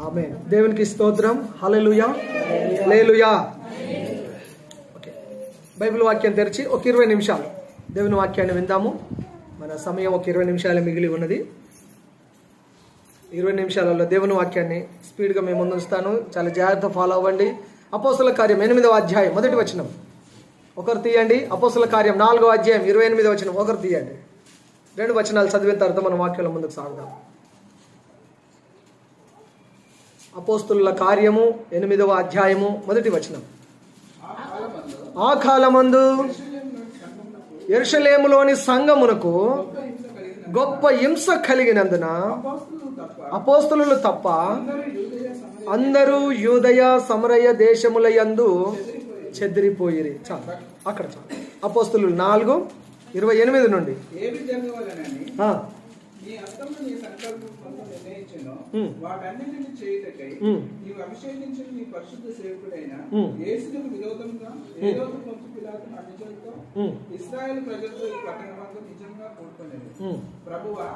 ఆమేన్. దేవునికి స్తోత్రం. హల్లెలూయా, హల్లెలూయా. Okay, Bible వాక్యం తెరిచి ఒక 20 నిమిషాలు దేవుని వాక్యాన్ని విందాము. మన సమయం ఒక 20 నిమిషాలు మిగిలి ఉన్నది. 20 నిమిషాలలో దేవుని వాక్యాన్ని స్పీడ్గా మేము ముందుస్తాను. చాలా జాగ్రత్త ఫాలో అవ్వండి. అపోస్తుల కార్యం 8వ అధ్యాయం 1వ వచనం ఒకరు తీయండి. అపోస్తుల కార్యం 4వ అధ్యాయం 28వ వచనం ఒకరు తీయండి. 2 వచనాలు చదివిన తర్వాత మన వాక్యాల ముందుకు సాగుదాం. అపోస్తుల కార్యము 8వ అధ్యాయము 1వ వచనం. ఆ కాలమందు యెరూషలేములోని సంఘమునకు గొప్ప హింస కలిగినందున అపోస్తలులు తప్ప అందరూ యూదయ సమరయ దేశముల యందు చెదిరిపోయిరి. చాలు, అక్కడ చాలు. అపోస్తలులు 4:28 నుండి వాటన్నిటిని చేయుటకై నీవు అభిషేకించిన నీ పరిశుద్ధ సేవకుడైన యేసుకు విరోధంగా హేరోదు పొంతు పిలాతు అనుచరులతో ఇశ్రాయేలు ప్రజలతో ఈ పట్టణమందు నిజంగా కూడుకొనేది. ప్రభువా,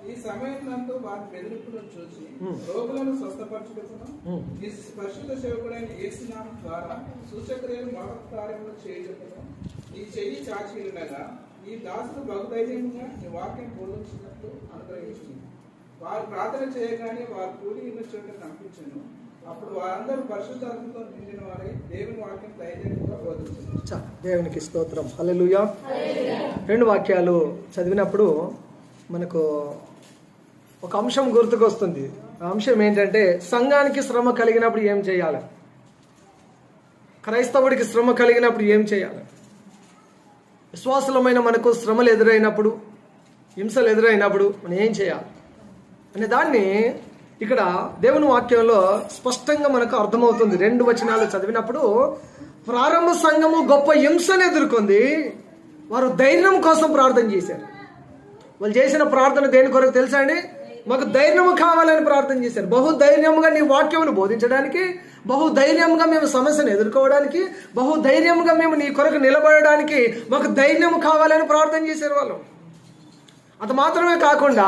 ఈ సమయంలో వారి బెదిరింపులను చూసి రోగులను స్వస్థపరచుటకును నీ పరిశుద్ధ సేవకుడైన యేసు నామం ద్వారా సూచక్రియలు మహత్కార్యములు చేయుటకును నీ చెయ్యి చాచి ఉండగా ఈ దాసుడు బహుధైర్యంగా నీ వాక్యం బోధించినట్లు అనుగ్రహించింది. వారు ప్రార్థన చేయగానే వారు కూడి ఉన్న చోట కనిపించను. అప్పుడు వారందరూ పరిశుద్ధాత్మతో నిండిన వారై దేవుని వాక్యం ధైర్యంగా బోధించారు. దేవునికి స్తోత్రం. హల్లెలూయా. 2 వాక్యాలు చదివినప్పుడు మనకు ఒక అంశం గుర్తుకొస్తుంది. ఆ అంశం ఏంటంటే, సంఘానికి శ్రమ కలిగినప్పుడు ఏం చేయాలి, క్రైస్తవుడికి శ్రమ కలిగినప్పుడు ఏం చేయాలి, విశ్వాసులమైన మనకు శ్రమలు ఎదురైనప్పుడు, హింసలు ఎదురైనప్పుడు మనం ఏం చేయాలి అనే దాన్ని ఇక్కడ దేవుని వాక్యంలో స్పష్టంగా మనకు అర్థమవుతుంది. 2 వచనాలు చదివినప్పుడు, ప్రారంభ సంఘము గొప్ప హింసను ఎదుర్కొంది. వారు ధైర్యం కోసం ప్రార్థన చేశారు. వాళ్ళు చేసిన ప్రార్థన దేని కొరకు తెలుసా అండి? మాకు ధైర్యము కావాలని ప్రార్థన చేశారు. బహుధైర్యంగా నీ వాక్యమును బోధించడానికి, బహుధైర్యంగా మేము సమస్యను ఎదుర్కోవడానికి, బహుధైర్యంగా మేము నీ కొరకు నిలబడడానికి మాకు ధైర్యం కావాలని ప్రార్థన చేశారు వాళ్ళు. అది మాత్రమే కాకుండా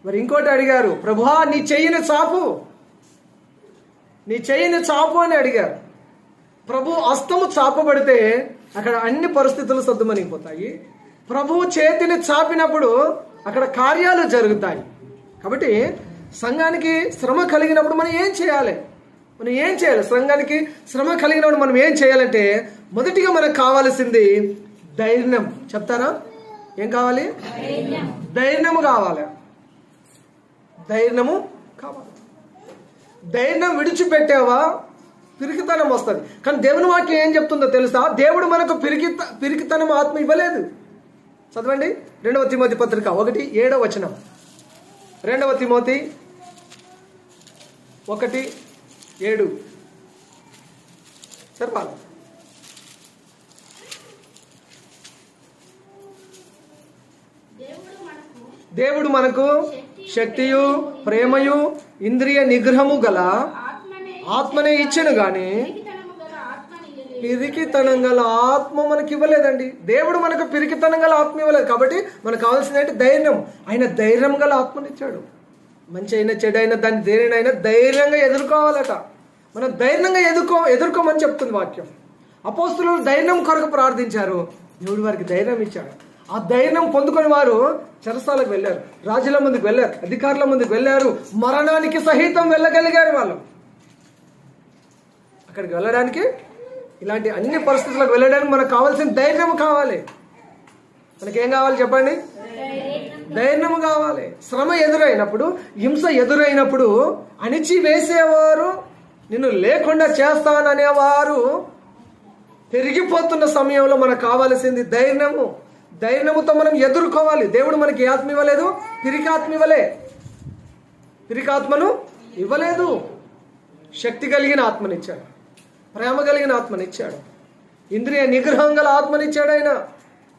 మరి ఇంకోటి అడిగారు, ప్రభువా నీ చెయ్యిని చాపు, నీ చెయ్యిని చాపు అని అడిగారు. ప్రభు హస్తము చాపబడితే అక్కడ అన్ని పరిస్థితులు సద్దుమణిగిపోతాయి. ప్రభువు చేతిని చాపినప్పుడు అక్కడ కార్యాలు జరుగుతాయి. కాబట్టి సంఘానికి శ్రమ కలిగినప్పుడు మనం ఏం చేయాలి? సంఘానికి శ్రమ కలిగినప్పుడు మనం ఏం చేయాలంటే, మొదటిగా మనకు కావాల్సింది ధైర్యం. చెప్తారా? ఏం కావాలి? ధైర్యము కావాలి. ధైర్యము కావాలి. ధైర్యం విడిచిపెట్టావా పిరికితనం వస్తుంది. కానీ దేవుని వాక్యం ఏం చెప్తుందో తెలుసా? దేవుడు మనకు పిరికితనం ఆత్మ ఇవ్వలేదు. చదవండి 2వ తిమోతి పత్రిక 1:7 వచనం. 2వ తిమోతి 1:7 చెప్పాలి. దేవుడు మనకు శక్తియు ప్రేమయు ఇంద్రియ నిగ్రహము గల ఆత్మనే ఇచ్చెను గాని పిరికితనం గల ఆత్మ మనకి ఇవ్వలేదండి. దేవుడు మనకు పిరికితనం గల ఆత్మ ఇవ్వలేదు. కాబట్టి మనకు కావాల్సిందంటే ధైర్యం. ఆయన ధైర్యం గల ఆత్మనిచ్చాడు. మంచి అయినా చెడు అయినా దాన్ని దేనినైనా ధైర్యంగా ఎదుర్కోవాలట. మనం ధైర్యంగా ఎదుర్కోమని చెప్తుంది వాక్యం. అపోస్తలులు ధైర్యం కొరకు ప్రార్థించారు. దేవుడు వారికి ధైర్యం ఇచ్చాడు. ఆ ధైర్యం పొందుకొని వారు చెరసాలకు వెళ్ళారు, రాజుల ముందుకు వెళ్ళారు, అధికారుల ముందుకు వెళ్ళారు, మరణానికి సహితం వెళ్ళగలిగారు వాళ్ళు. అక్కడికి వెళ్ళడానికి, ఇలాంటి అన్ని పరిస్థితులకు వెళ్ళడానికి మనకు కావాల్సిన ధైర్యం కావాలి. మనకేం కావాలి చెప్పండి? ధైర్యం కావాలి. శ్రమ ఎదురైనప్పుడు, హింస ఎదురైనప్పుడు అణిచి వేసేవారు, నిన్ను లేకుండా చేస్తాననేవారు పెరిగిపోతున్న సమయంలో మనకు కావాల్సింది ధైర్యము. ధైర్యముతో మనం ఎదుర్కోవాలి. దేవుడు మనకి ఏ ఆత్మ ఇవ్వలేదు? పిరికాత్మ ఇవ్వలే. పిరికాత్మను ఇవ్వలేదు. శక్తి కలిగిన ఆత్మనిచ్చాడు, ప్రేమ కలిగిన ఆత్మనిచ్చాడు, ఇంద్రియ నిగ్రహం గల ఆత్మనిచ్చాడు. ఆయన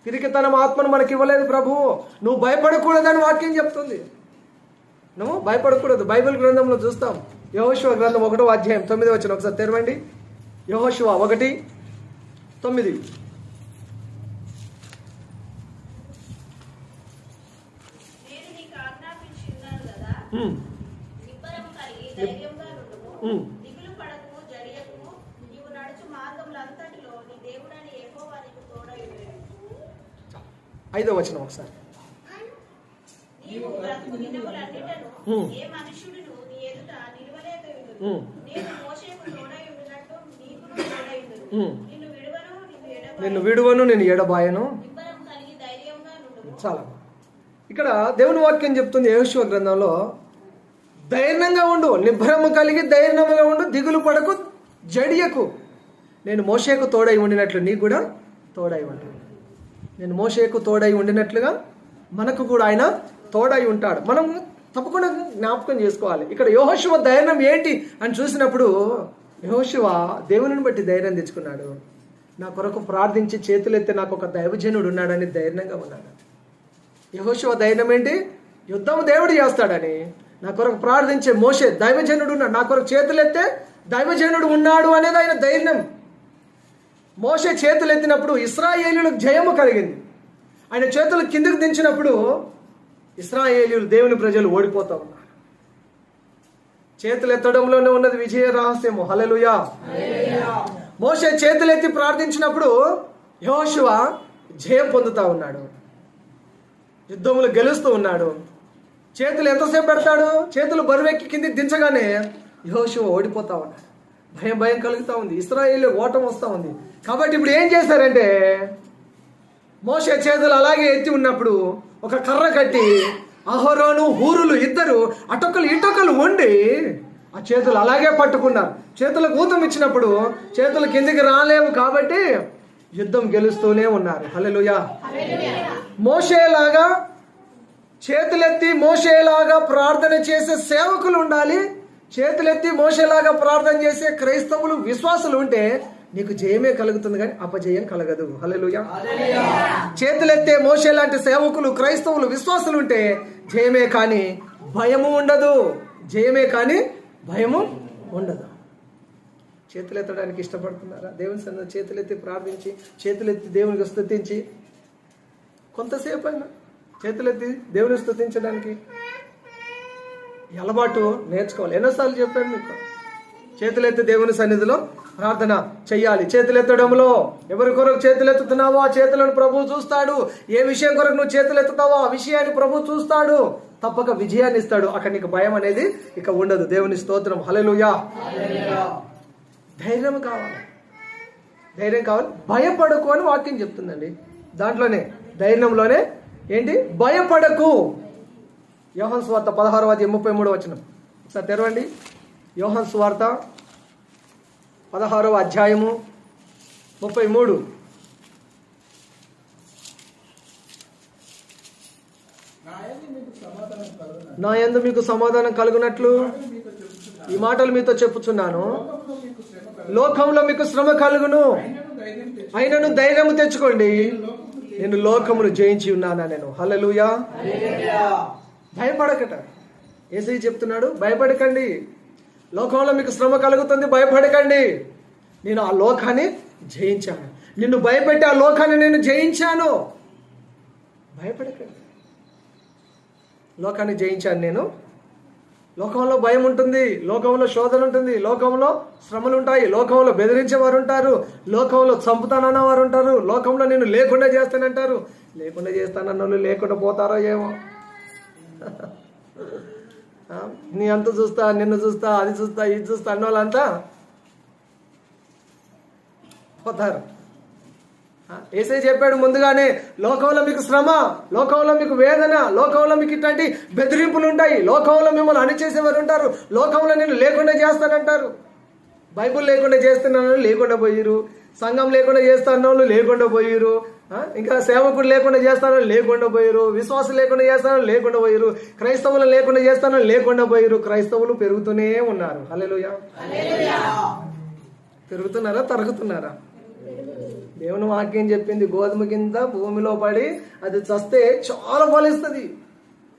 పిరికితనం ఆత్మను మనకి ఇవ్వలేదు. ప్రభువు నువ్వు భయపడకూడదని వాక్యం చెప్తుంది. నువ్వు భయపడకూడదు. బైబిల్ గ్రంథంలో చూస్తాం. యెహోషువ గ్రంథం 1వ అధ్యాయం 9వ వచనం ఒకసారి తెరవండి. యెహోషువ 1:9. ధైర్యంగా నుండుము. దిగులు పడకుము, జడియకుము. నీవు నడుచు మార్గములంతటిలో నీ దేవుడైన యెహోవా నీకు తోడై ఉండును. 5వ వచనం ఒకసారి. నీవు బ్రతుకు దినములన్నిటను ఏ మనుష్యుడును నీ ఎదుట నిలువలేక ఉండును. నేను మోషేకు తోడై ఉండునట్టు నీకును తోడై ఉండును. నిన్ను విడువను, నేను ఎడబాయను. నిబ్బరం కలిగి ధైర్యంగా నుండుము. చాలా ఇక్కడ దేవుని వాక్యం చెప్తుంది యెహోషువ గ్రంథంలో, ధైర్యంగా ఉండు, నిబ్బరము కలిగి ధైర్యంగా ఉండు, దిగులు పడకు, జడియకు. నేను మోషేకు తోడై ఉండినట్లు నీకు కూడా తోడై ఉంటాను. నేను మోషేకు తోడై ఉండినట్లుగా మనకు కూడా ఆయన తోడై ఉంటాడు. మనం తప్పకుండా జ్ఞాపకం చేసుకోవాలి. ఇక్కడ యెహోషువ ధైర్యం ఏంటి అని చూసినప్పుడు, యెహోషువ దేవుని బట్టి ధైర్యం తెచ్చుకున్నాడు. నా కొరకు ప్రార్థించి చేతులెత్తి నాకు ఒక దైవజనుడు ఉన్నాడని ధైర్యంగా ఉన్నాడు. యెహోషువ ధైర్యం ఏంటి? యుద్ధం దేవుడు చేస్తాడని. నా కొరకు ప్రార్థించే మోషే దైవజనుడు ఉన్నాడు, నా కొరకు చేతులెత్తే దైవజనుడు ఉన్నాడు అనేది ఆయన ధైర్యం. మోషే చేతులు ఎత్తినప్పుడు ఇశ్రాయేలీయులకు జయము కలిగింది. ఆయన చేతులు కిందకు దించినప్పుడు ఇశ్రాయేలీయులు, దేవుని ప్రజలు ఓడిపోతా ఉన్నారు. చేతులు ఎత్తడంలోనే ఉన్నది విజయ రహస్యము. హల్లెలూయా. మోషే చేతులెత్తి ప్రార్థించినప్పుడు యెహోషువ జయం పొందుతా ఉన్నాడు, యుద్ధములు గెలుస్తూ ఉన్నాడు. చేతులు ఎంతసేపు పెడతాడు? చేతులు బరువెక్కి కిందికి దించగానే యెహోషువ ఓడిపోతా ఉన్నాడు. భయం కలుగుతా ఉంది, ఇశ్రాయేలు ఓటం వస్తూ ఉంది. కాబట్టి ఇప్పుడు ఏం చేశారంటే, మోషే చేతులు అలాగే ఎత్తి ఉన్నప్పుడు ఒక కర్ర కట్టి అహరోను హూరులు ఇద్దరు అటొకలు ఇటొకలు వండి ఆ చేతులు అలాగే పట్టుకున్నారు. చేతులకు ఊతం ఇచ్చినప్పుడు చేతులు కిందికి రాలేవు కాబట్టి యుద్ధం గెలుస్తూనే ఉన్నారు. హల్లెలూయా. మోషేలాగా చేతులెత్తి మోషేలాగా ప్రార్థన చేసే సేవకులు ఉండాలి. చేతులెత్తి మోషేలాగా ప్రార్థన చేసే క్రైస్తవులు, విశ్వాసులు ఉంటే నీకు జయమే కలుగుతుంది కానీ అపజయం కలగదు. హల్లెలూయా. చేతులెత్తే మోషే లాంటి సేవకులు, క్రైస్తవులు, విశ్వాసులు ఉంటే జయమే కానీ భయము ఉండదు. జయమే కానీ భయము ఉండదు. చేతులెత్తడానికి ఇష్టపడుతున్నారా? దేవుని సన్నిధిలో చేతులెత్తి ప్రార్థించి, చేతులెత్తి దేవునికి స్తుతించి, కొంతసేపు అయినా చేతులెత్తి దేవుని స్తుతించడానికి అలవాటు నేర్చుకోవాలి. ఎన్నోసార్లు చెప్పాను మీకు, చేతులెత్తి దేవుని సన్నిధిలో ప్రార్థన చెయ్యాలి. చేతులెత్తడంలో ఎవరి కొరకు చేతులెత్తుతున్నావో ఆ చేతులను ప్రభువు చూస్తాడు. ఏ విషయం కొరకు నువ్వు చేతులెత్తుతావో ఆ విషయాన్ని ప్రభువు చూస్తాడు. తప్పక విజయాన్ని ఇస్తాడు. అక్కడ నీకు భయం అనేది ఇక ఉండదు. దేవుని స్తోత్రం. హల్లెలూయా. ధైర్యం కావాలి, ధైర్యం కావాలి. భయపడకు అని వాక్యం చెప్తుందండి. దాంట్లోనే ధైర్యంలోనే ఏంటి? భయపడకు. యోహాను సువార్త 16:33 వచనం ఒకసారి తెరవండి. యోహాను సువార్త 16:33. నా యందు మీకు సమాధానం కలుగునట్లు ఈ మాటలు మీతో చెప్పుచున్నాను. లోకంలో మీకు శ్రమ కలుగును, అయినను ధైర్యం తెచ్చుకోండి, నేను లోకమును జయించి ఉన్నానా నేను. హల్లెలూయా. భయపడకట. యేసయ్య చెప్తున్నాడు, భయపడకండి. లోకంలో మీకు శ్రమ కలుగుతుంది, భయపడకండి. నేను ఆ లోకాన్ని జయించాను. నిన్ను భయపెట్టి ఆ లోకాన్ని నేను జయించాను. భయపడకండి. లోకాన్ని జయించాను నేను. లోకంలో భయం ఉంటుంది, లోకంలో శోధన ఉంటుంది, లోకంలో శ్రమలు ఉంటాయి, లోకంలో బెదిరించేవారు ఉంటారు, లోకంలో చంపుతానన్న వారు ఉంటారు, లోకంలో నేను లేకుండా చేస్తానంటారు. లేకుండా చేస్తానన్న వాళ్ళు లేకుండా పోతారో ఏమో. నీ అంత చూస్తా, నిన్ను చూస్తా, అది చూస్తా, ఇది చూస్తా అన్న వాళ్ళంతా పోతారు. యేసయ్య చెప్పాడు ముందుగానే, లోకంలో మీకు శ్రమ, లోకంలో మీకు వేదన, లోకంలో మీకు ఇట్లాంటి బెదిరింపులు ఉంటాయి, లోకంలో మిమ్మల్ని అణిచేసేవారు ఉంటారు, లోకంలో నేను లేకుండా చేస్తానంటారు. బైబుల్ లేకుండా చేస్తున్నాను లేకుండా పోయిరు, సంఘం లేకుండా చేస్తాను వాళ్ళు లేకుండా పోయిరు, ఇంకా సేవకుడు లేకుండా చేస్తాను లేకుండా పోయిరు, విశ్వాసం లేకుండా చేస్తాను లేకుండా పోయిరు, క్రైస్తవులు లేకుండా చేస్తాను లేకుండా పోయిరు. క్రైస్తవులు పెరుగుతూనే ఉన్నారు. హల్లెలూయా. పెరుగుతున్నారా, తరుగుతున్నారా? దేవుని వాక్యం చెప్పింది, గోధుమ కింద భూమిలో పడి అది చస్తే చాలా ఫలిస్తుంది.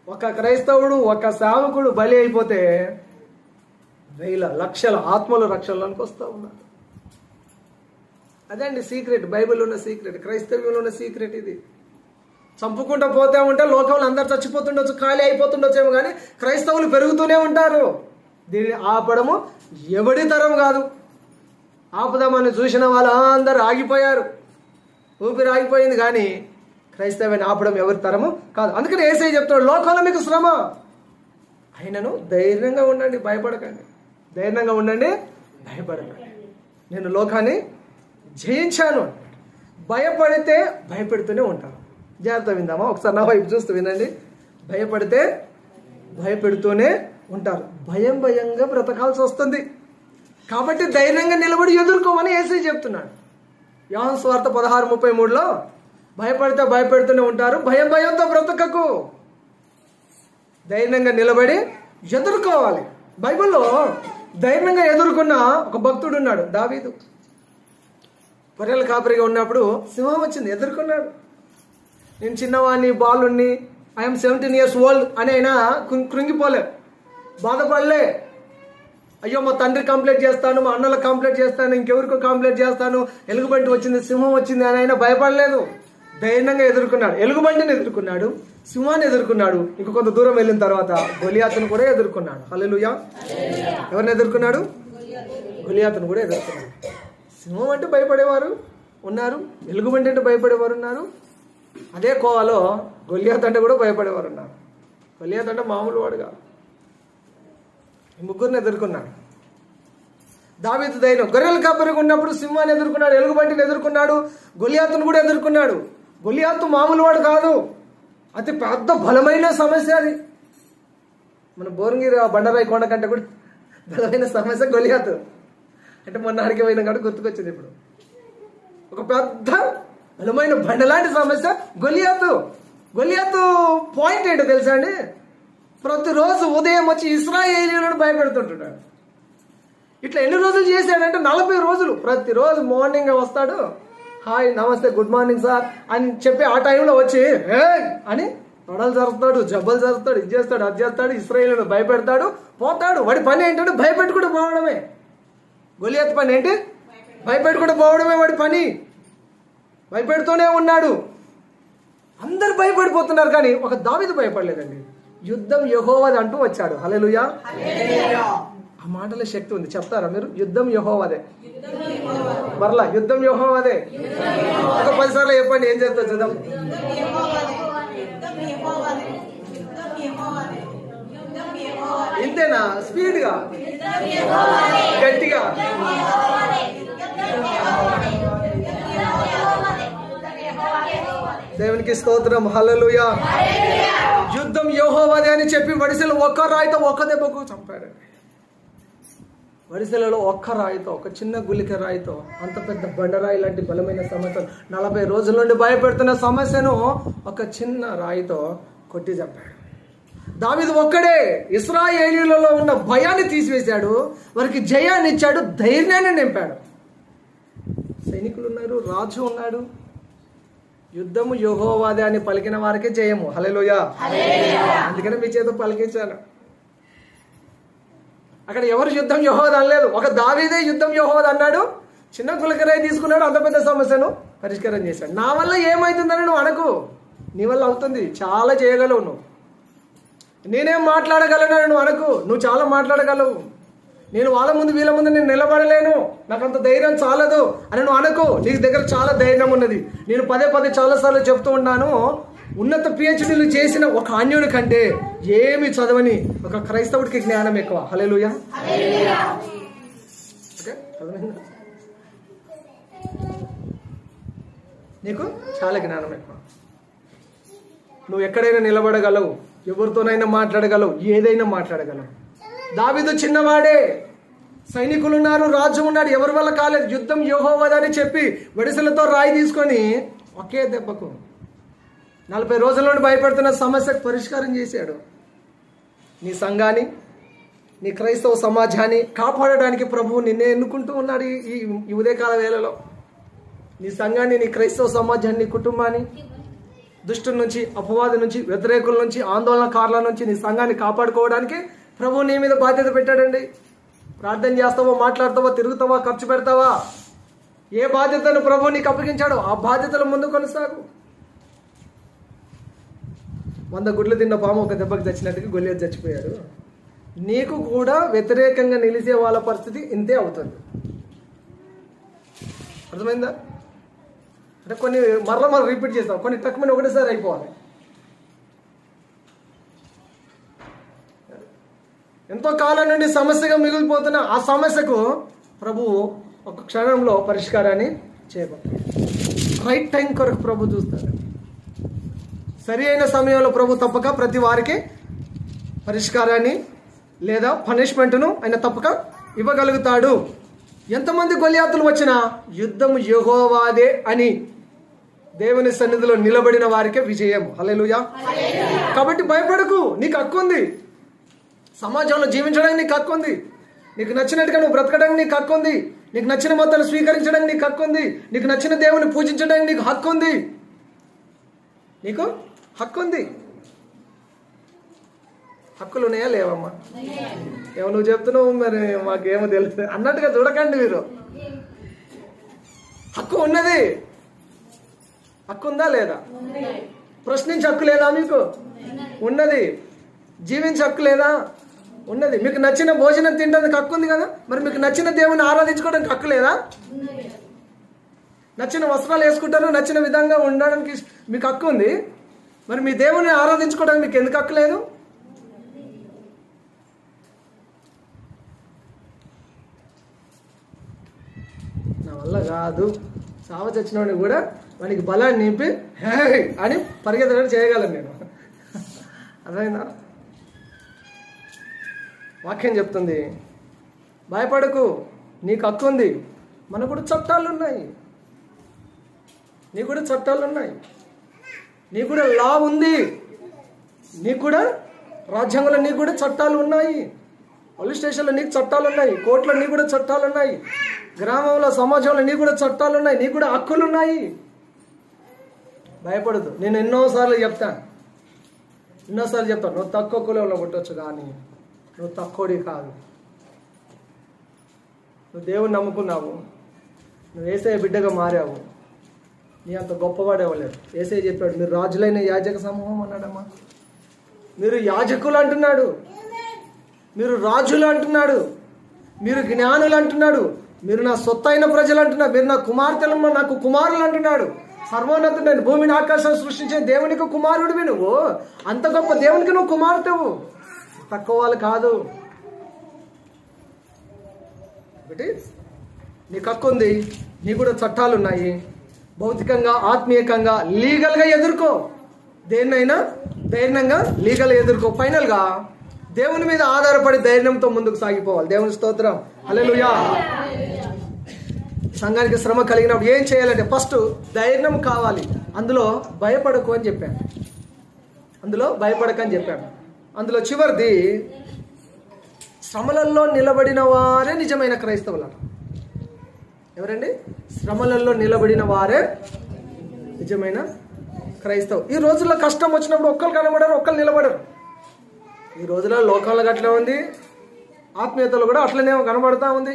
ఒక క్రైస్తవుడు, ఒక సేవకుడు బలి అయిపోతే వేల లక్షల ఆత్మలు రక్షణలోనికి వస్తూ ఉన్నారు. అదే అండి సీక్రెట్, బైబిల్లో ఉన్న సీక్రెట్, క్రైస్తవ్యంలో ఉన్న సీక్రెట్ ఇది. చంపుకుంటూ పోతే ఉంటే లోకంలో అందరు చచ్చిపోతుండొచ్చు, ఖాళీ అయిపోతుండొచ్చేమో, కానీ క్రైస్తవులు పెరుగుతూనే ఉంటారు. దీన్ని ఆపడము ఎవడి తరం కాదు. ఆపుదామని చూసిన వాళ్ళు అందరూ ఆగిపోయారు, ఊపిరి ఆగిపోయింది. కానీ క్రైస్తవాన్ని ఆపడం ఎవరి తరము కాదు. అందుకని యేసయ్య చెప్తాడు, లోకంలో మీకు శ్రమ అయినను ధైర్యంగా ఉండండి, భయపడకండి. ధైర్యంగా ఉండండి, భయపడకండి. నేను లోకాన్ని జయించాను. భయపడితే భయపెడుతూనే ఉంటాను. జాగ్రత్త విందామా? ఒకసారి నా వైపు చూస్తూ వినండి. భయపడితే భయపెడుతూనే ఉంటారు. భయంగా బ్రతకాల్సి వస్తుంది. కాబట్టి ధైర్యంగా నిలబడి ఎదుర్కోమని యేసయ్య చెప్తున్నాడు. యోహాను సువార్త 16:33లో భయపడితే భయపెడుతూనే ఉంటారు, భయంతో బ్రతకకు, ధైర్యంగా నిలబడి ఎదుర్కోవాలి. బైబిల్లో ధైర్యంగా ఎదుర్కొన్న ఒక భక్తుడు ఉన్నాడు, దావీదు. గొర్రెల కాపరిగా ఉన్నప్పుడు సింహం వచ్చింది, ఎదుర్కొన్నాడు. నేను చిన్నవాడిని, బాలుణ్ణి, ఐఎమ్ 17 years old అని అయినా కృంగిపోలే, బాధపడలే. అయ్యో మా తండ్రి కంప్లైంట్ చేస్తాను, మా అన్నలకు కంప్లైంట్ చేస్తాను, ఇంకెవరికో కంప్లైంట్ చేస్తాను, ఎలుగుబంటి వచ్చింది, సింహం వచ్చింది అని అయినా భయపడలేదు. ధైర్యంగా ఎదుర్కొన్నాడు. ఎలుగుబంటిని ఎదుర్కొన్నాడు, సింహాన్ని ఎదుర్కొన్నాడు. ఇంక కొంత దూరం వెళ్ళిన తర్వాత గొలియాతును కూడా ఎదుర్కొన్నాడు. హల్లెలూయా. ఎవరిని ఎదుర్కొన్నాడు? గొలియాతును కూడా ఎదుర్కొన్నాడు. సింహం అంటే భయపడేవారు ఉన్నారు, ఎలుగుబంటి అంటే భయపడేవారు ఉన్నారు. అదే కోవలో గొలియాతు అంటే కూడా భయపడేవారు ఉన్నారు. గొలియాతు అంటే మామూలు వాడు కాదు. ఈ ముగ్గురిని ఎదుర్కొన్నాడు. దావీదు ధైర్యం. గొర్రెల కాపరిగా ఉన్నప్పుడు సింహాన్ని ఎదుర్కొన్నాడు, ఎలుగుబంటిని ఎదుర్కొన్నాడు, గొలియాతును కూడా ఎదుర్కొన్నాడు. గొలియాతు మామూలు వాడు కాదు, అతి పెద్ద బలమైన సమస్య అది. మన బోరంగిరి ఆ బండరాయి కొండ కంటే కూడా బలమైన సమస్య గొలియాతు. అంటే మొన్న అడిగి పోయిన కాడ గుర్తుకొచ్చింది ఇప్పుడు. ఒక పెద్ద బలమైన బండలాంటి సమస్య గొలియాతు పాయింట్ ఏంటో తెలుసా అండి? ప్రతిరోజు ఉదయం వచ్చి ఇశ్రాయేలీయులను భయపెడుతుంటున్నాడు. ఇట్లా ఎన్ని రోజులు చేశాడంటే 40 రోజులు. ప్రతిరోజు మార్నింగ్ వస్తాడు, హాయ్ నమస్తే గుడ్ మార్నింగ్ సార్ అని చెప్పి ఆ టైంలో వచ్చి అని తొడలు జరుపుతాడు, జబ్బలు జరుపుతాడు, ఇది చేస్తాడు, అది చేస్తాడు, ఇశ్రాయేలీయులను భయపెడతాడు, పోతాడు. వాడి పని ఏంటంటే భయపెట్టుకుంటూ పోవడమే. గొలియాతు పని ఏంటి? భయపెట్టుకుంటూ పోవడమే వాడి పని. భయపెడుతూనే ఉన్నాడు. అందరు భయపడిపోతున్నారు, కానీ ఒక దావీదు భయపడలేదండి. యుద్ధం యెహోవాది అంటూ వచ్చాడు. హల్లెలూయా. ఆ మాటలో శక్తి ఉంది, చెప్తారా మీరు? యుద్ధం యెహోవాదే. మరలా యుద్ధం యెహోవాదే. ఒక 10 సార్లు చెప్పండి, ఏం చేస్తా చూద్దాం. ఇంతేనా? స్పీడ్గా, గట్టిగా. దేవునికి స్తోత్రం. హల్లెలూయా. యుద్ధం యెహోవాదే అని చెప్పి వడిసెలు ఒక్క రాయితో ఒక్క దెబ్బకు చంపాడు. వడిసెలలో ఒక్క రాయితో, ఒక చిన్న గులిక రాయితో అంత పెద్ద బండరాయి లాంటి బలమైన సమస్యను, 40 రోజుల నుండి భయపెడుతున్న సమస్యను ఒక చిన్న రాయితో కొట్టి చంపాడు. దావీదు ఒక్కడే ఇశ్రాయేలీయులలో ఉన్న భయాన్ని తీసివేశాడు, వారికి జయాన్ని ఇచ్చాడు, ధైర్యాన్ని నింపాడు. సైనికులు ఉన్నారు, రాజు ఉన్నాడు. యుద్ధము యెహోవాదే అని పలికిన వారికే జయము. హల్లెలూయా. అందుకనే మీ చేత పలికించాను. అక్కడ ఎవరు యుద్ధం యెహోవాది అనలేదు, ఒక దావీదే యుద్ధం యెహోవాది అన్నాడు. చిన్న గులకరాయి తీసుకున్నాడు, అంత పెద్ద సమస్యను పరిష్కారం చేశాడు. నా వల్ల ఏమవుతుందని నువ్వు అనకు, నీ వల్ల అవుతుంది, చాలా చేయగలవు నువ్వు. నేనేం మాట్లాడగలను నువ్వు అనకు, నువ్వు చాలా మాట్లాడగలవు. నేను వాళ్ళ ముందు వీళ్ళ ముందు నేను నిలబడలేను, నాకు అంత ధైర్యం చాలదు అని నువ్వు అనకు. నీకు దగ్గర చాలా ధైర్యం ఉన్నది. నేను పదే చాలాసార్లు చెప్తూ ఉన్నాను, ఉన్నత PhDలు చేసిన ఒక అన్యుని కంటే ఏమి చదవని ఒక క్రైస్తవుడికి జ్ఞానం ఎక్కువ. హల్లెలూయా. ఓకే, నీకు చాలా జ్ఞానం ఎక్కువ. నువ్వు ఎక్కడైనా నిలబడగలవు, ఎవరితోనైనా మాట్లాడగలవు, ఏదైనా మాట్లాడగలవు. దావీదు చిన్నవాడే, సైనికులు ఉన్నారు, రాజు ఉన్నాడు, ఎవరి వల్ల కాలేదు. యుద్ధం యెహోవాదని చెప్పి వడిసెలతో రాయి తీసుకొని ఒకే దెబ్బకు 40 రోజుల నుండి భయపెడుతున్న సమస్యకు పరిష్కారం చేశాడు. నీ సంఘాన్ని, నీ క్రైస్తవ సమాజాన్ని కాపాడడానికి ప్రభువు నిన్నే ఎన్నుకుంటూ ఉన్నాడు. ఈ ఉదయకాల వేళలో నీ సంఘాన్ని, నీ క్రైస్తవ సమాజాన్ని, నీ కుటుంబాన్ని దుష్టుల నుంచి, అపవాది నుంచి, వ్యతిరేకుల నుంచి, ఆందోళనకారుల నుంచి నీ సంఘాన్ని కాపాడుకోవడానికి ప్రభువు నీ మీద బాధ్యత పెట్టాడండి. ప్రార్థన చేస్తావా, మాట్లాడతావా, తిరుగుతావా, ఖర్చు పెడతావా, ఏ బాధ్యతను ప్రభువు నీకు అప్పగించాడో ఆ బాధ్యతల ముందు కొనసాగు. 100 గుడ్లు తిన్న పాము ఒక దెబ్బకి చచ్చినట్టుగా గొలియాతు చచ్చిపోయాడు. నీకు కూడా వ్యతిరేకంగా నిలిచే వాళ్ళ పరిస్థితి ఇంతే అవుతుంది. అర్థమైందా? అంటే కొన్ని మరలా రిపీట్ చేస్తాం, కొన్ని తక్కువ ఒకటేసారి అయిపోవాలి. ఎంతో కాలం నుండి సమస్యగా మిగిలిపోతున్న ఆ సమస్యకు ప్రభువు ఒక క్షణంలో పరిష్కారాన్ని చేయబోతాడు. రైట్ టైం కొరకు ప్రభు చూస్తాడు. సరి అయిన సమయంలో ప్రభు తప్పక ప్రతి వారికి పరిష్కారాన్ని లేదా పనిష్మెంట్ను ఆయన తప్పక ఇవ్వగలుగుతాడు. ఎంతమంది గొలియాతులు వచ్చినా యుద్ధం యెహోవాదే అని దేవుని సన్నిధిలో నిలబడిన వారికే విజయం. హల్లెలూయా. కాబట్టి భయపడకు, నీకు హక్కు ఉంది. సమాజంలో జీవించడానికి నీకు హక్కు ఉంది. నీకు నచ్చినట్టుగా నువ్వు బ్రతకడానికి నీకు హక్కు ఉంది. నీకు నచ్చిన మతాలు స్వీకరించడానికి నీకు హక్కు ఉంది. నీకు నచ్చిన దేవుని పూజించడానికి నీకు హక్కు ఉంది. నీకు హక్కు ఉంది. హక్కులు ఉన్నాయా లేవమ్మా? ఏమో నువ్వు చెప్తున్నావు, మరి మాకేమో తెలుసు అన్నట్టుగా చూడకండి మీరు. హక్కు ఉన్నది. హక్కు ఉందా లేదా? ప్రశ్నించే హక్కు లేదా మీకు? ఉన్నది. జీవించే హక్కు లేదా? ఉన్నది. మీకు నచ్చిన భోజనం తినడానికి హక్కు ఉంది కదా, మరి మీకు నచ్చిన దేవుని ఆరాధించుకోవడానికి హక్కు లేదా? నచ్చిన వస్త్రాలు వేసుకుంటారు, నచ్చిన విధంగా ఉండడానికి మీకు హక్కు ఉంది. మరి మీ దేవుని ఆరాధించుకోవడానికి మీకు ఎందుకు హక్కు లేదు? నా వల్ల కాదు, సావ చచ్చినవాడిని కూడా వానికి బలాన్ని నింపి హే అని పరిగెత్తడం చేయగలను నేను. అర్థమైందా? వాక్యం చెప్తుంది, భయపడకు, నీకు హక్కు ఉంది. మనకు కూడా చట్టాలు ఉన్నాయి. నీకు కూడా చట్టాలు ఉన్నాయి. నీకు కూడా లా ఉంది. నీకు కూడా రాజ్యాంగంలో నీకు కూడా చట్టాలు ఉన్నాయి. పోలీస్ స్టేషన్లో నీకు చట్టాలు ఉన్నాయి. కోర్టులో నీకు కూడా చట్టాలు ఉన్నాయి. గ్రామంలో సమాజంలో నీకు కూడా చట్టాలు ఉన్నాయి. నీకు కూడా హక్కులు ఉన్నాయి. భయపడదు. నేను ఎన్నోసార్లు చెప్తాను, నువ్వు తక్కువ కులంలో పుట్టవచ్చు, కానీ నువ్వు తక్కువడి కాదు. నువ్వు దేవుని నమ్ముకున్నావు, నువ్వు యేసయ్య బిడ్డగా మారావు, నీ అంత గొప్పవాడేవాలేదు. యేసయ్య చెప్పాడు, మీరు రాజులైన యాజక సమూహం అన్నాడమ్మా. మీరు యాజకులు అంటున్నాడు, మీరు రాజులు అంటున్నాడు, మీరు జ్ఞానులు అంటున్నాడు, మీరు నా సొత్తైన ప్రజలు అంటున్నాడు, మీరు నా కుమార్తెలు, నాకు కుమారులు అంటున్నాడు. సర్వోన్నతుడైన భూమిని ఆకాశం సృష్టించే దేవునికి కుమారుడివి నువ్వు. అంత గొప్ప దేవునికి నువ్వు కుమార్తెవు. తక్కువ వాళ్ళు కాదు. ఒకటి, నీకు హక్కు ఉంది. నీకు కూడా చట్టాలు ఉన్నాయి. భౌతికంగా, ఆత్మీయంగా, లీగల్గా ఎదుర్కో. దేన్నైనా ధైర్యంగా లీగల్గా ఎదుర్కో. ఫైనల్గా దేవుని మీద ఆధారపడి ధైర్యంతో ముందుకు సాగిపోవాలి. దేవుని స్తోత్రం. హల్లెలూయా. సంఘానికి శ్రమ కలిగినప్పుడు ఏం చేయాలంటే ఫస్ట్ ధైర్యం కావాలి. అందులో భయపడకు అని చెప్పాను. అందులో చివరిది, శ్రమలలో నిలబడిన వారే నిజమైన క్రైస్తవులు. ఎవరండి? శ్రమలలో నిలబడిన వారే నిజమైన క్రైస్తవు. ఈ రోజుల్లో కష్టం వచ్చినప్పుడు ఒక్కరు కనబడరు, ఒక్కరు నిలబడరు. ఈ రోజుల్లో లోకంలో అట్లే ఉంది, ఆత్మీయతలు కూడా అట్లనే కనబడతా ఉంది.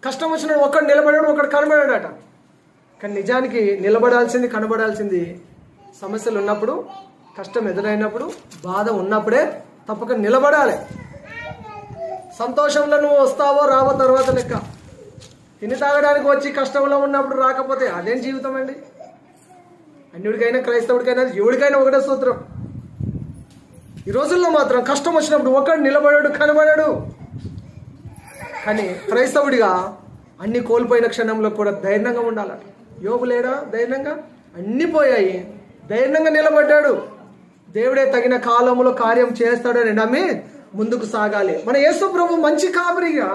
కష్టం వచ్చినప్పుడు ఒక్కడు నిలబడాడు, ఒకడు కనబడాడట. కానీ నిజానికి నిలబడాల్సింది, కనబడాల్సింది సమస్యలు ఉన్నప్పుడు, కష్టం ఎదురైనప్పుడు, బాధ ఉన్నప్పుడే తప్పక నిలబడాలి. సంతోషంలో నువ్వు వస్తావో రావో తర్వాత లెక్క. తిని తాగడానికి వచ్చి కష్టంలో ఉన్నప్పుడు రాకపోతే అదేం జీవితం అండి? అన్యుడికైనా క్రైస్తవుడికైనా ఎవడికైనా ఒకటే సూత్రం. ఈ రోజుల్లో మాత్రం కష్టం వచ్చినప్పుడు ఒకడు నిలబడాడు, కనబడాడు. కానీ క్రైస్తవుడిగా అన్ని కోల్పోయిన క్షణంలో కూడా ధైర్యంగా ఉండాలట. యోబు లేడా ధైర్యంగా? అన్నీ పోయాయి, ధైర్యంగా నిలబడ్డాడు. దేవుడే తగిన కాలంలో కార్యం చేస్తాడని నమ్మి ముందుకు సాగాలి. మన యేసు ప్రభు మంచి కాపరిగా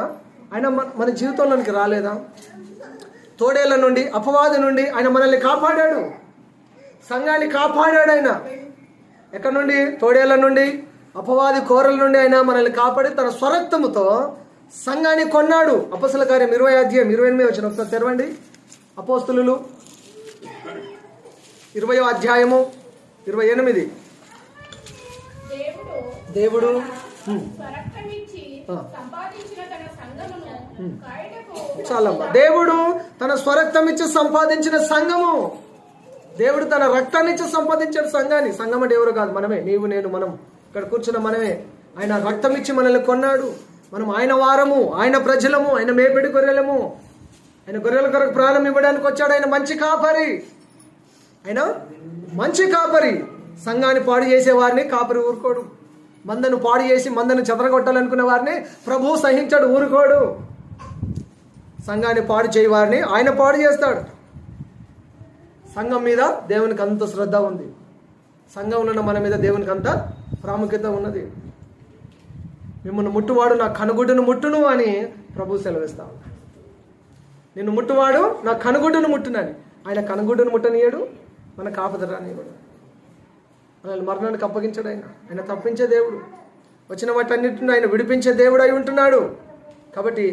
ఆయన మన జీవితంలోనికి రాలేదా? తోడేళ్ల నుండి, అపవాది నుండి ఆయన మనల్ని కాపాడాడు. సంఘాన్ని కాపాడాడు ఆయన. ఎక్కడి నుండి? తోడేళ్ల నుండి, అపవాది కోరల నుండి ఆయన మనల్ని కాపాడి తన స్వరక్తముతో సంఘాన్ని కొన్నాడు. అపోస్తల కార్యం 20:28 ఒకసారి తెరవండి. అపోస్తలులు 20:28. దేవుడు చాలమ్మా. దేవుడు తన స్వరక్తం ఇచ్చి సంపాదించిన సంఘము. దేవుడు తన రక్తాన్ని ఇచ్చి సంపాదించిన సంఘాన్ని. సంఘం అంటే ఎవరు కాదు, మనమే. నీవు, నేను, మనం ఇక్కడ కూర్చున్న మనమే. ఆయన రక్తం ఇచ్చి మనల్ని కొన్నాడు. మనం ఆయన వారము, ఆయన ప్రజలము, ఆయన మేపెడి గొర్రెలము. ఆయన గొర్రెల కొరకు ప్రాణం ఇవ్వడానికి వచ్చాడు. ఆయన మంచి కాపరి. ఆయన మంచి కాపరి. సంఘాన్ని పాడు చేసే వారిని కాపరి ఊరుకోడు. మందను పాడు చేసి మందను చెదరగొట్టాలనుకునే వారిని ప్రభువు సహించాడు, ఊరుకోడు. సంఘాన్ని పాడు చేయ వారిని ఆయన పాడు చేస్తాడు. సంఘం మీద దేవునికి అంత శ్రద్ధ ఉంది. సంఘంలో ఉన్న మన మీద దేవునికి అంత ప్రాముఖ్యత ఉన్నది. మిమ్మల్ని ముట్టువాడు నా కనుగుడ్డును ముట్టును అని ప్రభు సెలవిస్తా ఉన్నాడు. నిన్ను ముట్టువాడు నా కనుగుడ్డును ముట్టునని. ఆయన కనుగుడ్డును ముట్టనీయడు, మన కాపదరానియడు. మనల్ని మరణానికి అప్పగించాడు. ఆయన తప్పించే దేవుడు. వచ్చిన వాటన్నిటిని ఆయన విడిపించే దేవుడు అయి ఉంటున్నాడు. కాబట్టి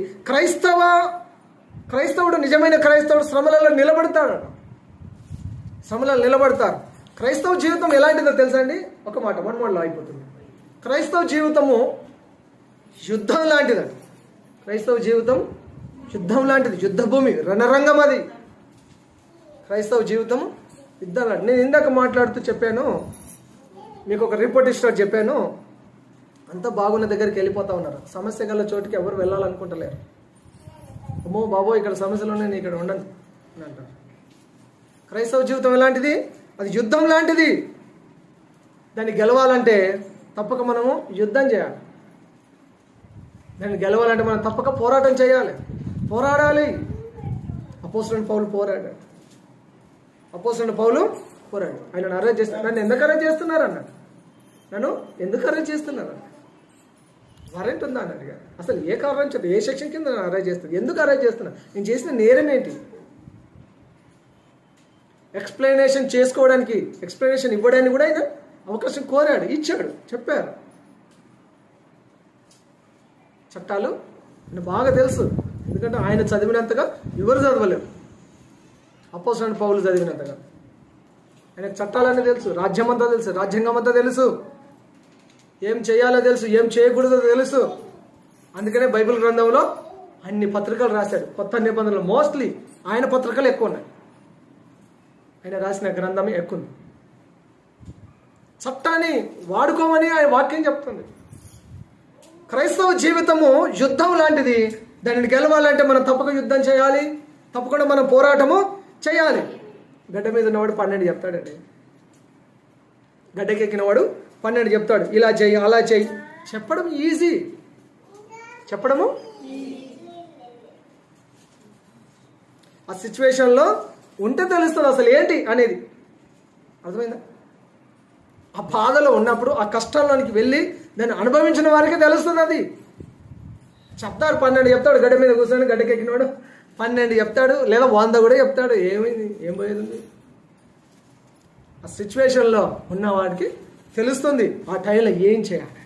క్రైస్తవుడు నిజమైన క్రైస్తవుడు శ్రమలలో నిలబడతాడు. శ్రమలలో నిలబడతారు. క్రైస్తవ జీవితం ఎలాంటిదో తెలుసా అండి? ఒక మాట వన్ వర్డ్లో అయిపోతుంది. క్రైస్తవ జీవితము యుద్ధం లాంటిదండి. క్రైస్తవ జీవితం యుద్ధం లాంటిది. యుద్ధ భూమి, రణరంగం అది. క్రైస్తవ జీవితం యుద్ధం లాంటిది. నేను ఇందాక మాట్లాడుతూ చెప్పాను, మీకు ఒక రిపోర్ట్ ఇచ్చినట్టు చెప్పాను. అంతా బాగున్న దగ్గరికి వెళ్ళిపోతా ఉన్నారు. సమస్య గల చోటుకి ఎవరు వెళ్ళాలనుకుంటలేరు. అమ్మో బాబో ఇక్కడ సమస్యలు ఉన్నాయి, నేను ఇక్కడ ఉండను అని అంటారు. క్రైస్తవ జీవితం ఎలాంటిది? అది యుద్ధం లాంటిది. దాన్ని గెలవాలంటే తప్పక మనము యుద్ధం చేయాలి. దాన్ని గెలవాలంటే మనం తప్పక పోరాటం చేయాలి, పోరాడాలి. అపోస్తలుడైన పౌలు పోరాడాడు. ఆయనను అరెస్ట్ చేస్తున్నారు. నన్ను ఎందుకు అరెస్ట్ చేస్తున్నారు అన్నాడు. నన్ను ఎందుకు అరెస్ట్ చేస్తున్నారు అన్నాడు. వారెంట్ ఉందా అని అడిగారు. అసలు ఏ కారణం చెప్పి ఏ సెక్షన్ కింద నన్ను అరెస్ట్ చేస్తుంది, ఎందుకు అరెస్ట్ చేస్తున్నా, నేను చేసిన నేరం ఏంటి? ఎక్స్ప్లెనేషన్ చేసుకోవడానికి, ఎక్స్ప్లెనేషన్ ఇవ్వడానికి కూడా ఆయన అవకాశం కోరాడు, ఇచ్చాడు, చెప్పారు. చట్టాలు ఆయన బాగా తెలుసు. ఎందుకంటే ఆయన చదివినంతగా ఎవరు చదవలేరు. అపోస్తలుడైన పౌలు చదివినంతగా ఆయనకు చట్టాలన్నీ తెలుసు, రాజ్యం అంతా తెలుసు, రాజ్యాంగం అంతా తెలుసు, ఏం చేయాలో తెలుసు, ఏం చేయకూడదో తెలుసు. అందుకనే బైబిల్ గ్రంథంలో అన్ని పత్రికలు రాశాడు. కొత్త నిబంధనలు మోస్ట్లీ ఆయన పత్రికలు ఎక్కువ ఉన్నాయి. ఆయన రాసిన గ్రంథమే ఎక్కువ ఉంది. చట్టాన్ని వాడుకోమని ఆయన వాక్యం చెప్తుంది. క్రైస్తవ జీవితము యుద్ధం లాంటిది. దానిని గెలవాలంటే మనం తప్పక యుద్ధం చేయాలి, తప్పకుండా మనం పోరాటము చేయాలి. గడ్డ మీద ఉన్నవాడు 12 చెప్తాడండి. గడ్డకెక్కినవాడు 12 చెప్తాడు. ఇలా చేయి, అలా చేయి. చెప్పడం ఈజీ, చెప్పడము ఆ సిచ్యువేషన్లో ఉంటే తెలుస్తుంది అసలు ఏంటి అనేది. అర్థమైందా? ఆ బాధలో ఉన్నప్పుడు, ఆ కష్టాల్లోనికి వెళ్ళి దాన్ని అనుభవించిన వారికి తెలుస్తుంది అది. చెప్తాడు 12 చెప్తాడు. గడ్డ మీద కూర్చొని గడ్డకెక్కినవాడు 12 చెప్తాడు, లేదా 100 కూడా చెప్తాడు. ఏమైంది, ఏం పోయేది ఉంది? ఆ సిచ్యువేషన్లో ఉన్నవాడికి తెలుస్తుంది ఆ టైంలో ఏం చేయాలి,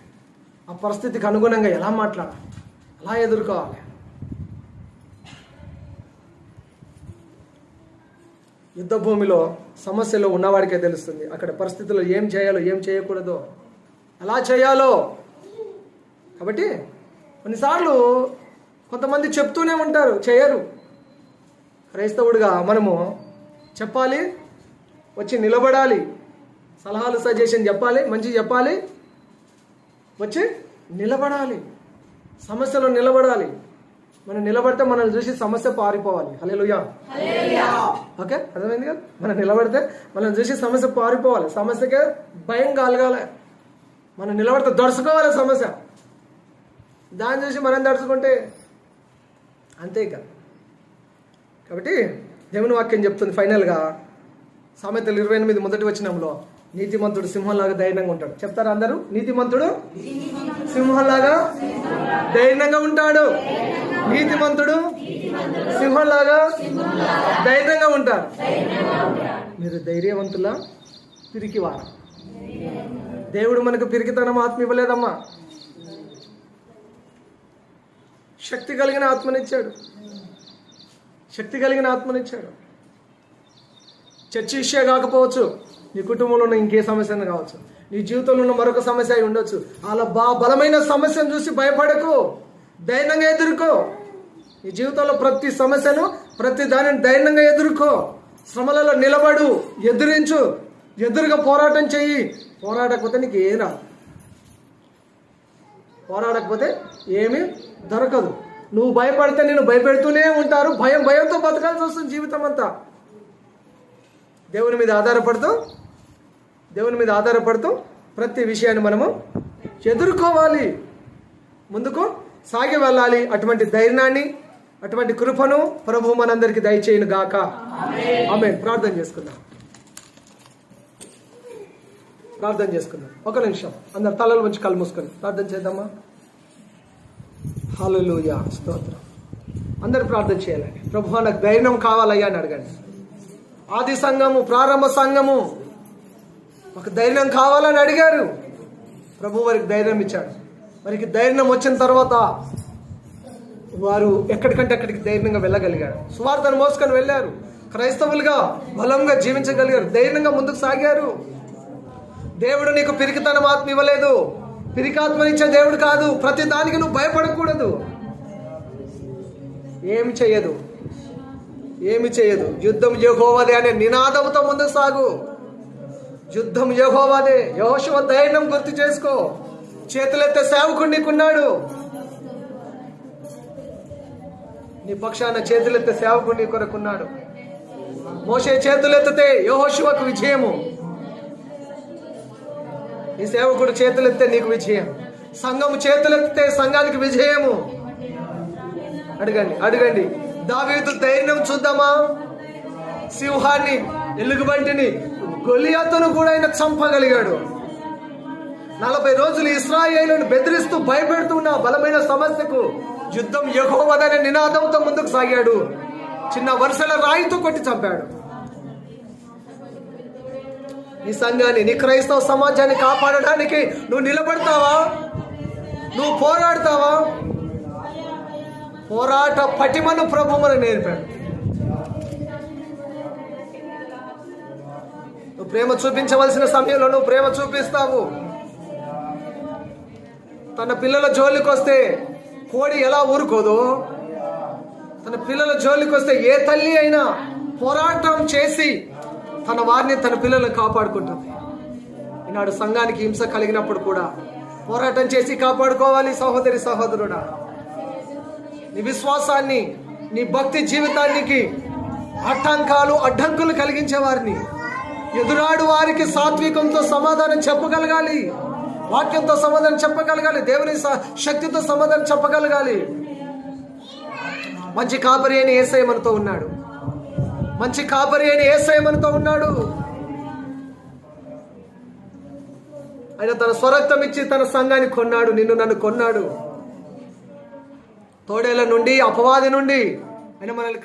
ఆ పరిస్థితికి అనుగుణంగా ఎలా మాట్లాడాలి, ఎలా ఎదుర్కోవాలి. యుద్ధ భూమిలో సమస్యలో ఉన్నవాడికే తెలుస్తుంది అక్కడ పరిస్థితుల్లో ఏం చేయాలో, ఏం చేయకూడదో, ఎలా చేయాలో. కాబట్టి కొన్నిసార్లు కొంతమంది చెప్తూనే ఉంటారు, చేయరు. క్రైస్తవుడిగా మనము చెప్పాలి, వచ్చి నిలబడాలి, సలహాలు సజెషన్ చెప్పాలి, మంచి చెప్పాలి, వచ్చి నిలబడాలి, సమస్యలో నిలబడాలి. మనం నిలబడితే మనల్ని చూసి సమస్య పారిపోవాలి. హల్లెలూయా. ఓకే, అర్థమైంది కదా? మనం నిలబడితే మనల్ని చూసి సమస్య పారిపోవాలి, సమస్యకే భయం కలగాలి. మనం నిలబడితే దడుచుకోవాలి సమస్య. దాన్ని చూసి మనం దడుచుకుంటే అంతే ఇక. కాబట్టి దేవుని వాక్యం చెప్తుంది ఫైనల్గా, సామెతలు 28 మొదటి వచనంలో, నీతిమంతుడు సింహంలాగా ధైర్యంగా ఉంటాడు. చెప్తారా అందరూ? నీతిమంతుడు సింహంలాగా ధైర్యంగా ఉంటాడు. నీతిమంతుడు సింహంలాగా ధైర్యంగా ఉంటారు. మీరు ధైర్యవంతులా, పిరికివారా? దేవుడు మనకు పిరికితనం ఆత్మ ఇవ్వలేదమ్మా, శక్తి కలిగిన ఆత్మనిచ్చాడు. శక్తి కలిగిన ఆత్మనిచ్చాడు. చర్చి ఇష్యూ కాకపోవచ్చు, నీ కుటుంబంలో ఉన్న ఇంకే సమస్య కావచ్చు, నీ జీవితంలో ఉన్న మరొక సమస్య అయి ఉండొచ్చు. అలా బలమైన సమస్యను చూసి భయపడకు, ధైర్యంగా ఎదుర్కో. నీ జీవితంలో ప్రతి సమస్యను, ప్రతి దానిని ధైర్యంగా ఎదుర్కో. శ్రమలలో నిలబడు, ఎదురించు, ఎదురుగా పోరాటం చెయ్యి. పోరాడకపోతే నీకు ఏం రాదు. పోరాడకపోతే ఏమీ దొరకదు. నువ్వు భయపడితే నేను భయపెడుతూనే ఉంటారు. భయంతో బతకాల్సి వస్తుంది జీవితం అంతా. దేవుని మీద ఆధారపడుతూ ప్రతి విషయాన్ని మనము ఎదుర్కోవాలి, ముందుకు సాగి వెళ్ళాలి. అటువంటి ధైర్యాన్ని, అటువంటి కృపను ప్రభువు మనందరికీ దయచేయును గాక. ఆమేన్. ప్రార్థన చేసుకుందాం. ఒక నిమిషం అందరు తలలు వంచి కళ్ళు మూసుకొని ప్రార్థన చేద్దామా. హల్లెలూయా, స్తోత్రం. అందరు ప్రార్థన చేయాలండి. ప్రభువా నాకు ధైర్యం కావాలయ్యా అని అడగండి. ఆది సంఘము, ప్రారంభ సంఘము ఒక ధైర్యం కావాలని అడిగారు. ప్రభు వారికి ధైర్యం ఇచ్చాడు. వారికి ధైర్యం వచ్చిన తర్వాత వారు ఎక్కడికంటే అక్కడికి ధైర్యంగా వెళ్ళగలిగారు. సువార్తను మోసుకొని వెళ్ళారు. క్రైస్తవులుగా బలంగా జీవించగలిగారు. ధైర్యంగా ముందుకు సాగారు. దేవుడు నీకు పిరికితనం ఆత్మ ఇవ్వలేదు. పిరికాత్మనిచ్చే దేవుడు కాదు. ప్రతి దానికి నువ్వు భయపడకూడదు. ఏమి చేయదు. యుద్ధం యెహోవాదే అనే నినాదంతో ముందుకు సాగు. యుద్ధం యెహోవాదే. యెహోషువ ధైర్యం గుర్తు చేసుకో. చేతులెత్తే సేవకుడు నీకున్నాడు. నీ పక్షాన చేతులెత్తే సేవకుడు నీ కొరకున్నాడు. మోషే చేతులెత్తితే యెహోషువకు విజయము. ఈ సేవకుడు చేతులెత్తే నీకు విజయం. సంఘము చేతులెత్తితే సంఘానికి విజయము. అడగండి. దావీదు ధైర్యం చూద్దామా. సింహాన్ని, ఎలుగుబంటిని, గొలియాతును కూడా ఆయన చంపగలిగాడు. 40 రోజులు ఇశ్రాయేలును బెదిరిస్తూ భయపెడుతున్న బలమైన సమస్యకు యుద్ధం యెహోవాదనే నినాదంతో ముందుకు సాగాడు. చిన్న వరుసల రాయితో కొట్టి చంపాడు. నీ సంఘాన్ని, నీ క్రైస్తవ సమాజాన్ని కాపాడడానికి నువ్వు నిలబడతావా? నువ్వు పోరాడతావా? పోరాట పటిమను ప్రభు మనకు నేర్పాడు. నువ్వు ప్రేమ చూపించవలసిన సమయంలో నువ్వు ప్రేమ చూపిస్తావు. తన పిల్లల జోలికి వస్తే కోడి ఎలా ఊరుకోదో, తన పిల్లల జోలికి వస్తే ఏ తల్లి అయినా పోరాటం చేసి తన వారిని, తన పిల్లలను కాపాడుకుంటుంది. ఈనాడు సంఘానికి హింస కలిగినప్పుడు కూడా పోరాటం చేసి కాపాడుకోవాలి. సహోదరి, సహోదరుడా, నీ విశ్వాసాన్ని, నీ భక్తి జీవితానికి అడ్డంకులు కలిగించే వారిని, ఎదురాడు వారికి సాత్వికంతో సమాధానం చెప్పగలగాలి. వాక్యంతో సమాధానం చెప్పగలగాలి. దేవుని శక్తితో సమాధానం చెప్పగలగాలి. మంచి కాపరి అయిన యేసయ్య మనతో ఉన్నాడు. ఆయన తన స్వరక్తం ఇచ్చి తన సంఘాన్ని కొన్నాడు. నిన్ను, నన్ను కొన్నాడు. తోడేళ్ల నుండి, అపవాది నుండి ఆయన మనల్ని